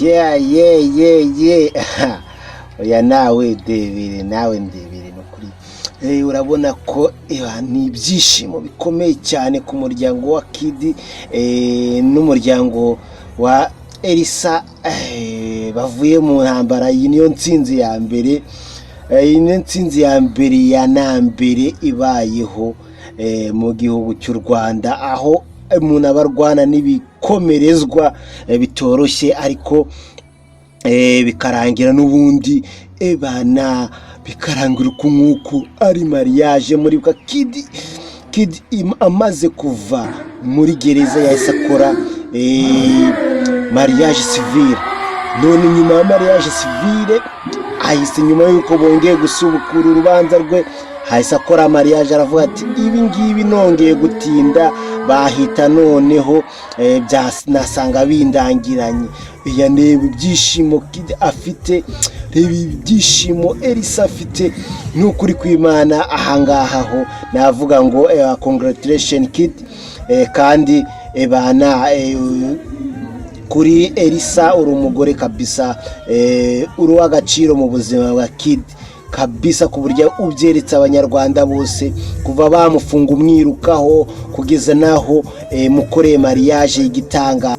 Yeah. Oya nawe ndebere no kuri. Urabona ko ni ibyishimo bikomeye cyane ku muryango wa Kid n'umuryango wa Elisa bavuye mu ntambara. Iyi niyo ntsinzi ya mbere, ya nambere ibayeho mu gihugu cy'u Rwanda, aho umuntu abarwana n'ibikomerezwa bitoroshye ariko bikarangira n'ubundi bikarangira nk'uko ari mariage muri Kid amaze kuva muri gereza yahise akora mariage civile. None nyuma ya mariage civile ahise, nyuma yuko bongeye gusubukura urubanza rwe, hahise akora mariage. Aravuga ati ibi ngibi nongeye gutinda bahita noneho nasanga bindangiranye. Neba ibyishimo Kid afite, reba ibyishimo Elisa afite, n'ukuri kw'Imana ahangaha ho navuga ngo congratulation Kid. Kandi kuri Elisa uri umugore kabisa, uri w'agaciro mu buzima bwa Kid kabisa, ku buryo ubyeretsa abanyarwanda bose, kuva bamufunga umwirukaho kugeza naho mukoreye mariage y'igitanga.